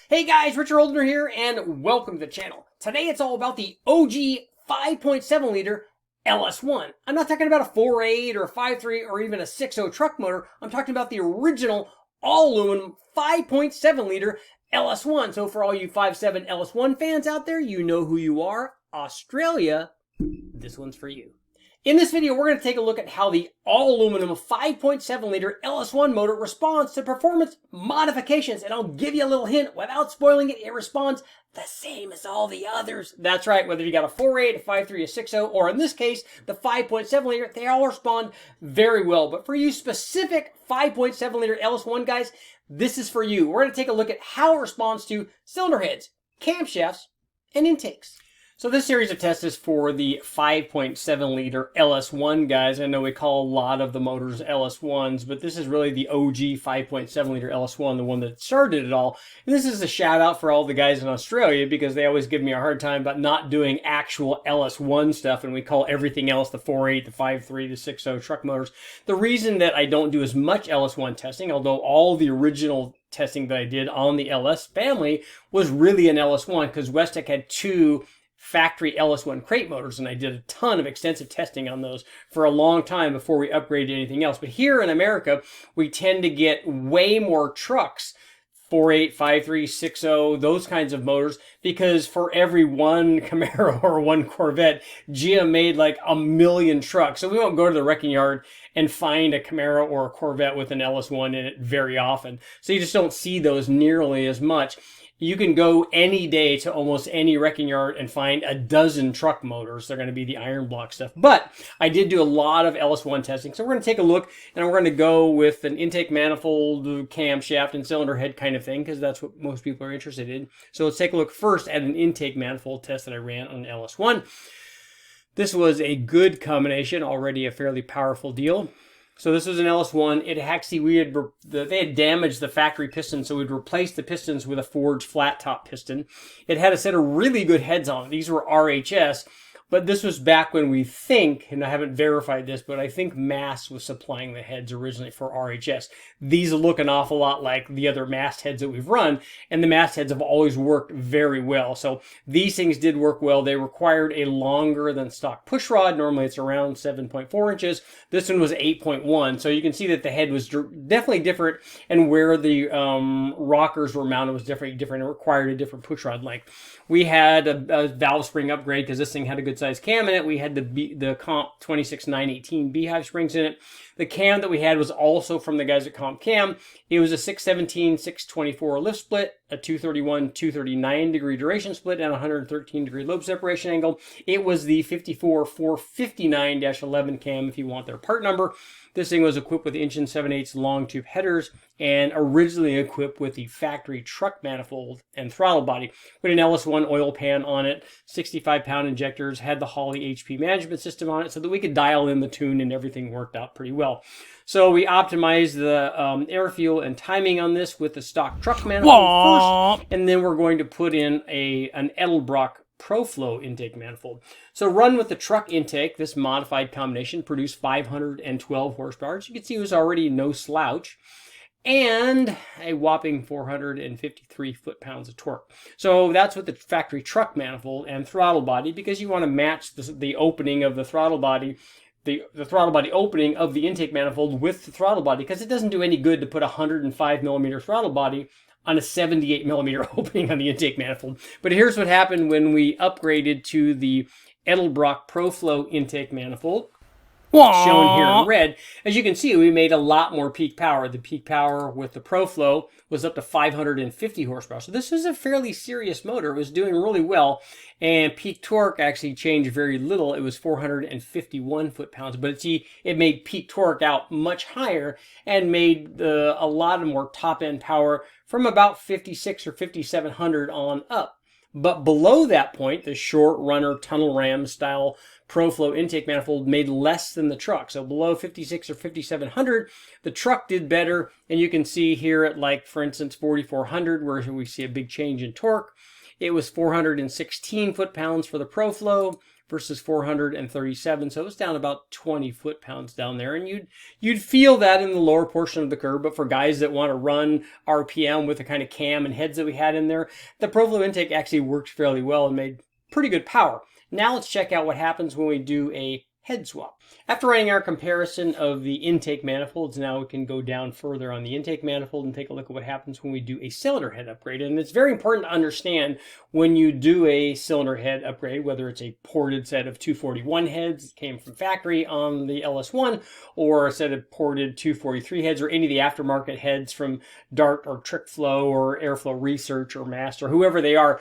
Hey guys, Richard Oldner here, and welcome to the channel. Today it's all about the OG 5.7 liter LS1. I'm not talking about a 4.8 or a 5.3 or even a 6.0 truck motor. I'm talking about the original all-aluminum 5.7 liter LS1. So for all you 5.7 LS1 fans out there, you know who you are. Australia, this one's for you. In this video, we're going to take a look at how the all-aluminum 5.7 liter LS1 motor responds to performance modifications. And I'll give you a little hint, without spoiling it, it responds the same as all the others. That's right, whether you got a 4.8, a 5.3, a 6.0, or in this case, the 5.7 liter, they all respond very well. But for you specific 5.7 liter LS1 guys, this is for you. We're going to take a look at how it responds to cylinder heads, camshafts, and intakes. So this series of tests is for the 5.7 liter LS1 guys. I know we call a lot of the motors LS1s, but this is really the OG 5.7 liter LS1, the one that started it all. And this is a shout out for all the guys in Australia because they always give me a hard time about not doing actual LS1 stuff, and we call everything else the 4.8, the 5.3, the 6.0 truck motors. The reason that I don't do as much LS1 testing, although all the original testing that I did on the LS family was really an LS1 because Westech had two factory LS1 crate motors, and I did a ton of extensive testing on those for a long time before we upgraded anything else. But here in America, we tend to get way more trucks, 4.8, 5.3, 6.0, those kinds of motors, because for every one Camaro or one Corvette, GM made like a million trucks. So we won't go to the wrecking yard and find a Camaro or a Corvette with an LS1 in it very often. So you just don't see those nearly as much. You can go any day to almost any wrecking yard and find a dozen truck motors. They're going to be the iron block stuff. But I did do a lot of LS1 testing. So we're going to take a look, and we're going to go with an intake manifold, camshaft, and cylinder head kind of thing, because that's what most people are interested in. So let's take a look first at an intake manifold test that I ran on LS1. This was a good combination, already a fairly powerful deal. So this was an LS1. It actually, they had damaged the factory piston, so we'd replaced the pistons with a forged flat top piston. It had a set of really good heads on it. These were RHS, but this was back when we think, and I haven't verified this, but I think Mast was supplying the heads originally for RHS. These look an awful lot like the other Mast heads that we've run, and the Mast heads have always worked very well. So these things did work well. They required a longer than stock push rod. Normally it's around 7.4 inches. This one was 8.1. So you can see that the head was definitely different, and where the rockers were mounted was different. It required a different push rod length. We had a valve spring upgrade because this thing had a good size cam in it. We had the Comp 26918 beehive springs in it. The cam that we had was also from the guys at Comp Cam. It was a 617, 624 lift split, a 231, 239 degree duration split, and 113 degree lobe separation angle. It was the 54 459-11 cam if you want their part number. This thing was equipped with inch and 7/8 long tube headers and originally equipped with the factory truck manifold and throttle body. With an LS1 oil pan on it, 65-pound injectors, had the Holley HP management system on it so that we could dial in the tune, and everything worked out pretty well. So we optimized the air, fuel, and timing on this with the stock truck manifold first, and then we're going to put in an EDELBROCK PROFLOW intake manifold. So run with the truck intake, this modified combination produced 512 horsepower. As you can see, it was already no slouch, and a whopping 453 foot-pounds of torque. So that's with the factory truck manifold and throttle body, because you want to match the opening of the throttle body, the throttle body opening of the intake manifold with the throttle body, because it doesn't do any good to put a 105 millimeter throttle body on a 78 millimeter opening on the intake manifold. But here's what happened when we upgraded to the EDELBROCK PROFLOW intake manifold, shown here in red. As you can see, we made a lot more peak power. The peak power with the PROFLOW was up to 550 horsepower. So this is a fairly serious motor. It was doing really well, and peak torque actually changed very little. It was 451 foot-pounds, but it made peak torque out much higher and made a lot of more top-end power from about 56 or 5700 on up. But below that point, the short runner tunnel ram style PROFLOW intake manifold made less than the truck. So below 56 or 5700, the truck did better. And you can see here at, like, for instance, 4400, where we see a big change in torque. it was 416 foot-pounds for the PROFLOW versus 437, so it was down about 20 foot-pounds down there, and you'd feel that in the lower portion of the curve. But for guys that want to run RPM with the kind of cam and heads that we had in there, the PROFLOW intake actually worked fairly well and made pretty good power. Now let's check out what happens when we do a head swap. After running our comparison of the intake manifolds, now we can go down further on the intake manifold and take a look at what happens when we do a cylinder head upgrade. And it's very important to understand when you do a cylinder head upgrade, whether it's a ported set of 241 heads that came from factory on the LS1, or a set of ported 243 heads, or any of the aftermarket heads from Dart or TrickFlow or Airflow Research or Master, whoever they are.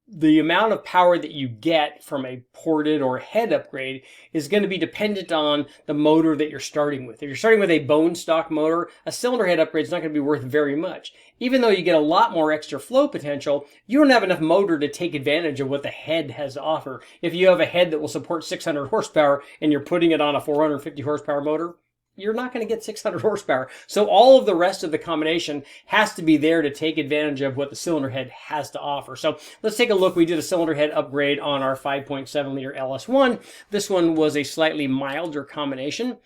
The amount of power that you get from a ported or head upgrade is going to be dependent on the motor that you're starting with. If you're starting with a bone stock motor, a cylinder head upgrade is not going to be worth very much. Even though you get a lot more extra flow potential, you don't have enough motor to take advantage of what the head has to offer. If you have a head that will support 600 horsepower and you're putting it on a 450 horsepower motor, you're not going to get 600 horsepower. So all of the rest of the combination has to be there to take advantage of what the cylinder head has to offer. So let's take a look. We did a cylinder head upgrade on our 5.7 liter LS1. This one was a slightly milder combination.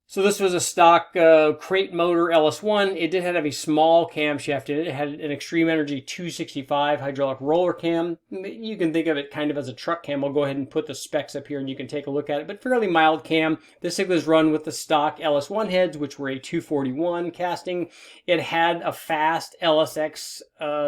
So this was a stock crate motor LS1. It did have a small camshaft in it. It had an Extreme Energy 265 hydraulic roller cam. You can think of it kind of as a truck cam. I'll go ahead and put the specs up here and you can take a look at it, but fairly mild cam. This thing was run with the stock LS1 heads, which were a 241 casting. It had a fast LSX,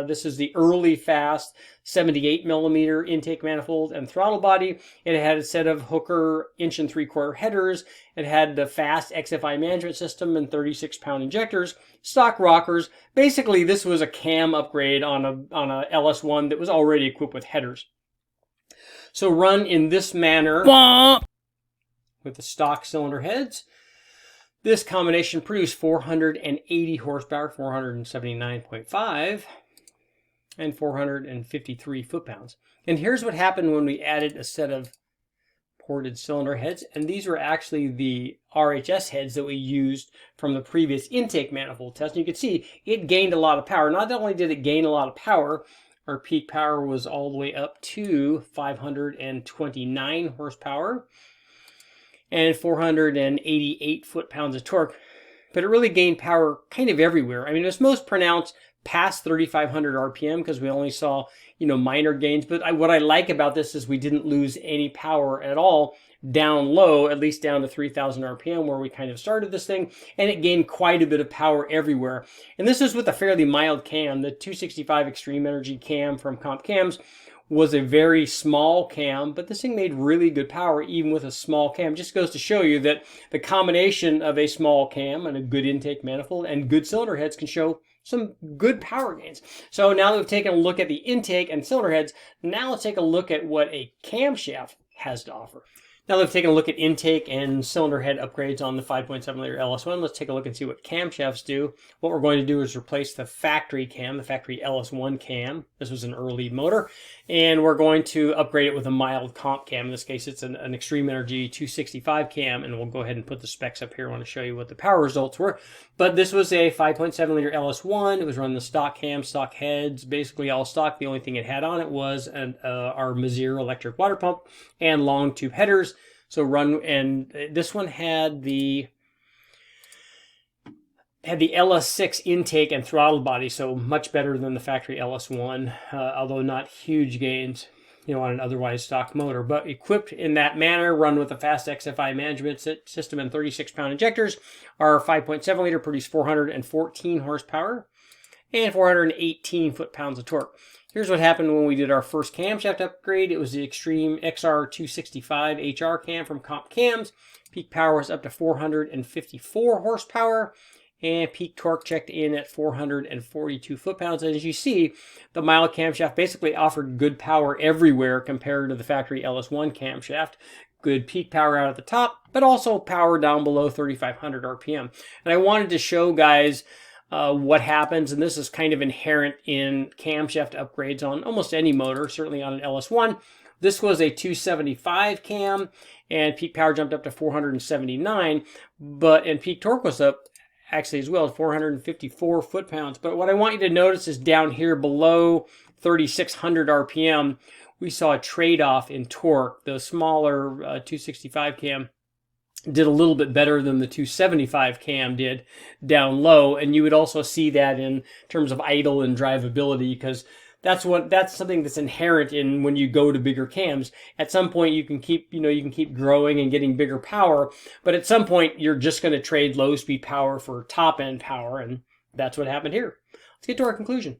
this is the early fast 78 millimeter intake manifold and throttle body. It had a set of Hooker 1 3/4 headers. It had the fast XFI management system and 36-pound injectors, stock rockers. Basically, this was a cam upgrade on a LS1 that was already equipped with headers. So run in this manner with the stock cylinder heads. This combination produced 480 horsepower, 479.5. and 453 foot-pounds. And here's what happened when we added a set of ported cylinder heads, and these were actually the RHS heads that we used from the previous intake manifold test. And you can see it gained a lot of power. Not only did it gain a lot of power, our peak power was all the way up to 529 horsepower and 488 foot-pounds of torque, but it really gained power kind of everywhere. I mean, it was most pronounced past 3,500 RPM because we only saw, minor gains. But what I like about this is we didn't lose any power at all down low, at least down to 3,000 RPM where we kind of started this thing, and it gained quite a bit of power everywhere. And this is with a fairly mild cam. The 265 Extreme Energy cam from Comp Cams was a very small cam, but this thing made really good power even with a small cam. Just goes to show you that the combination of a small cam and a good intake manifold and good cylinder heads can show some good power gains. So now that we've taken a look at the intake and cylinder heads, now let's take a look at what a camshaft has to offer. Now that we've taken a look at intake and cylinder head upgrades on the 5.7 liter LS1, let's take a look and see what camshafts do. What we're going to do is replace the factory cam, the factory LS1 cam. This was an early motor. And we're going to upgrade it with a mild comp cam. In this case, it's an Extreme Energy 265 cam. And we'll go ahead and put the specs up here. I want to show you what the power results were. But this was a 5.7 liter LS1. It was running the stock cam, stock heads, basically all stock. The only thing it had on it was our Mazir electric water pump and long tube headers. So run, and this one had the LS6 intake and throttle body, so much better than the factory LS1, although not huge gains, on an otherwise stock motor. But equipped in that manner, run with a fast XFI management system and 36-pound injectors, our 5.7 liter produced 414 horsepower and 418 foot-pounds of torque. Here's what happened when we did our first camshaft upgrade. It was the Extreme XR265 HR cam from Comp Cams. Peak power was up to 454 horsepower, and peak torque checked in at 442 foot-pounds. And as you see, the mild camshaft basically offered good power everywhere compared to the factory LS1 camshaft. Good peak power out at the top, but also power down below 3,500 RPM. And I wanted to show guys what happens, and this is kind of inherent in camshaft upgrades on almost any motor, certainly on an LS1. This was a 275 cam, and peak power jumped up to 479, and peak torque was up actually as well, 454 foot-pounds. But what I want you to notice is down here below 3,600 RPM, we saw a trade-off in torque. The smaller 265 cam did a little bit better than the 275 cam did down low, and you would also see that in terms of idle and drivability, because that's something that's inherent in when you go to bigger cams. At some point you can keep growing and getting bigger power, but at some point you're just going to trade low speed power for top end power, and that's what happened here. Let's get to our conclusion.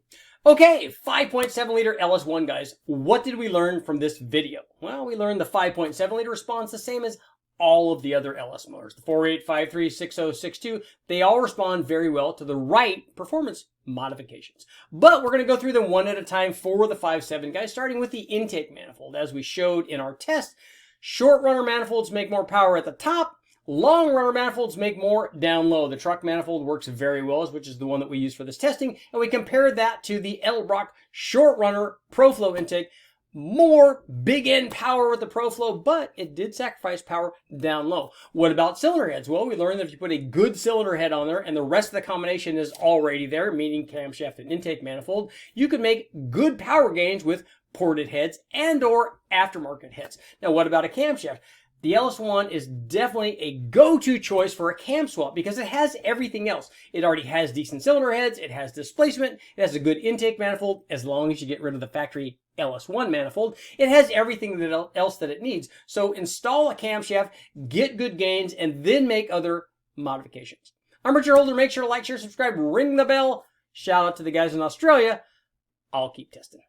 Okay, 5.7 liter LS1 guys. What did we learn from this video? Well, we learned the 5.7 liter responds the same as all of the other LS motors. The 48, 53, 60, 62, they all respond very well to the right performance modifications. But we're going to go through them one at a time for the 5.7 guys, starting with the intake manifold. As we showed in our test, short runner manifolds make more power at the top. Long runner manifolds make more down low. The truck manifold works very well, which is the one that we use for this testing. And we compared that to the EDELBROCK short runner PROFLOW intake. More big end power with the PROFLOW, but it did sacrifice power down low. What about cylinder heads? Well, we learned that if you put a good cylinder head on there and the rest of the combination is already there, meaning camshaft and intake manifold, you could make good power gains with ported heads and or aftermarket heads. Now, what about a camshaft? The LS1 is definitely a go-to choice for a cam swap because it has everything else. It already has decent cylinder heads, it has displacement, it has a good intake manifold, as long as you get rid of the factory LS1 manifold. It has everything else that it needs. So install a camshaft, get good gains, and then make other modifications. I'm Richard Holder. Make sure to like, share, subscribe, ring the bell. Shout out to the guys in Australia. I'll keep testing.